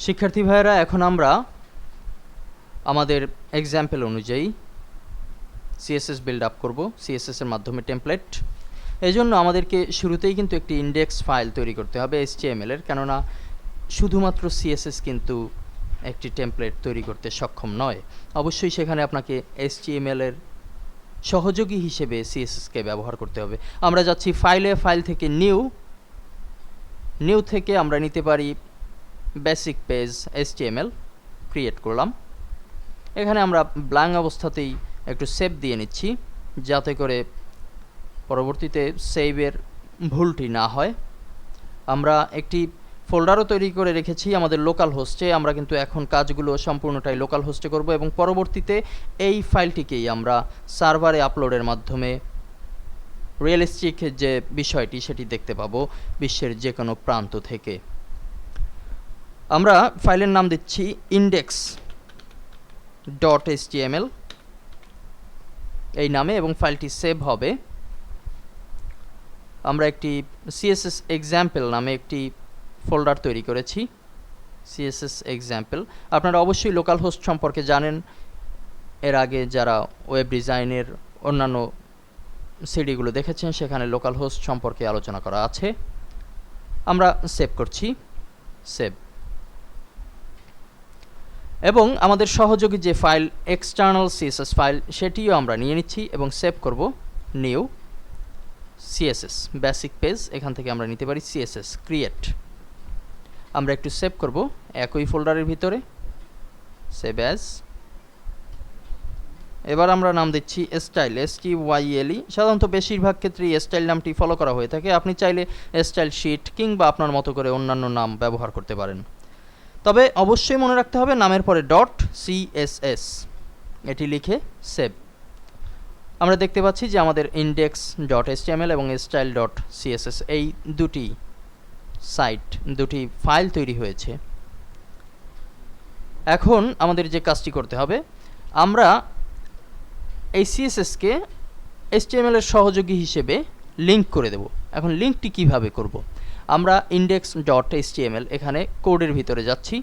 শিক্ষার্থী ভাইয়েরা, এখন আমরা আমাদের এক্সাম্পল অনুযায়ী সিএসএস বিল্ড আপ করব সিএসএস এর মাধ্যমে টেমপ্লেট। এই জন্য আমাদেরকে শুরুতেই কিন্তু একটি ইন্ডেক্স ফাইল তৈরি করতে হবে HTML এর, কেননা শুধুমাত্র সিএসএস কিন্তু একটি টেমপ্লেট তৈরি করতে সক্ষম নয়। অবশ্যই সেখানে আপনাকে HTML এর সহযোগী হিসেবে সিএসএসকে ব্যবহার করতে হবে। আমরা যাচ্ছি ফাইল থেকে নিউ থেকে আমরা নিতে পারি বেসিক পেজ HTML, ক্রিয়েট করলাম। এখানে আমরা ব্ল্যাঙ্ক অবস্থাতেই একটু সেভ দিয়ে নিচ্ছি, যাতে করে পরবর্তীতে সেভের ভুলটি না হয়। আমরা একটি ফোল্ডারও তৈরি করে রেখেছি আমাদের লোকাল হোস্টে। আমরা কিন্তু এখন কাজগুলো সম্পূর্ণটাই লোকাল হোস্টে করব এবং পরবর্তীতে এই ফাইলটিকেই আমরা সার্ভারে আপলোডের মাধ্যমে রিয়েলিস্টিক যে বিষয়টি সেটি দেখতে পাবো বিশ্বের যে কোনো প্রান্ত থেকে। আমরা ফাইলের নাম দিচ্ছি index.html এই নামে, এবং ফাইলটি সেভ হবে। আমরা একটি CSS example নামে একটি ফোল্ডার তৈরি করেছি, CSS example। আপনারা অবশ্যই লোকাল হোস্ট সম্পর্কে জানেন, এর আগে যারা ওয়েব ডিজাইনের অন্যান্য সিডিগুলো দেখেছেন সেখানে লোকাল হোস্ট সম্পর্কে আলোচনা করা আছে। আমরা সেভ করছি, সেভ। এবং আমাদের সহযোগী যে ফাইল এক্সটার্নাল CSS ফাইল সেটিও আমরা নিয়ে নিচ্ছি এবং সেভ করব নিউ CSS বেসিক পেজ। এখান থেকে আমরা নিতে পারি CSS ক্রিয়েট। আমরা একটু সেভ করব একই ফোল্ডারের ভিতরে, সেভ অ্যাজ। এবার আমরা নাম দিচ্ছি স্টাইল, STYLE। সাধারণত বেশিরভাগ ক্ষেত্রেই স্টাইল নামটি ফলো করা হয়ে থাকে। আপনি চাইলে স্টাইল শিট কিংবা আপনার মতো করে অন্যান্য নাম ব্যবহার করতে পারেন, তবে অবশ্যই মনে রাখতে হবে নামের পরে .css এটি লিখে সেভ। আমরা দেখতে পাচ্ছি যে আমাদের index.html এবং style.css এই দুটি ফাইল তৈরি হয়েছে। এখন আমাদের যে কাজটি করতে হবে, আমরা এই CSS-কে HTML এর সহযোগী হিসেবে লিঙ্ক করে দেব। এখন লিঙ্কটি কিভাবে করব? আমরা index.html এখানে কোডের ভিতরে যাচ্ছি।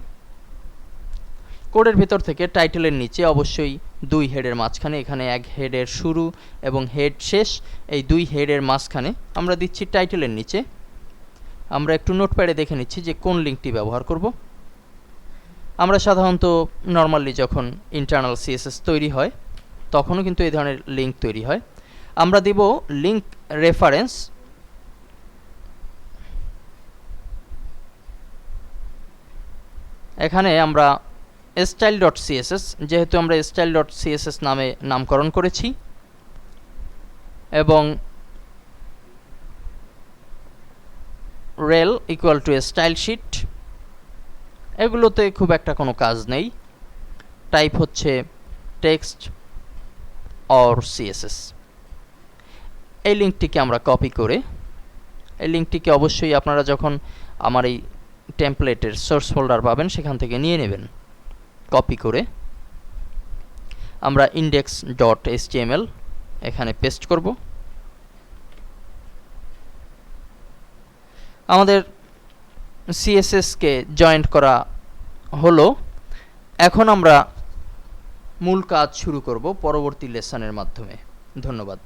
কোডের ভিতর থেকে টাইটেলের নিচে অবশ্যই দুই হেডের মাঝখানে, এখানে এক হেডের শুরু এবং হেড শেষ, এই দুই হেডের মাঝখানে আমরা দিচ্ছি টাইটেলের নিচে। আমরা একটু নোটপ্যাডে দেখে নিচ্ছি যে কোন লিঙ্কটি ব্যবহার করব। আমরা সাধারণত নর্মালি যখন ইন্টারনাল CSS তৈরি হয় তখনও কিন্তু এই ধরনের লিঙ্ক তৈরি হয়। আমরা দেব লিঙ্ক রেফারেন্স। এখানে আমরা style.css, যেহেতু আমরা style.css নামে নামকরণ করেছি, এবং rel equal to style sheet, এগুলোতে খুব একটা কোনো কাজ নেই। টাইপ হচ্ছে টেক্সট or CSS। এই লিঙ্কটিকে আমরা কপি করে, এই লিঙ্কটিকে অবশ্যই আপনারা যখন আমার এই টেমপ্লেটের সোর্স ফোল্ডার পাবেন সেখান থেকে নিয়ে নেবেন। কপি করে আমরা index.html এখানে পেস্ট করব। আমাদের CSS-কে জয়েন্ট করা হলো। এখন আমরা মূল কাজ শুরু করব পরবর্তী লেসনের মাধ্যমে। ধন্যবাদ।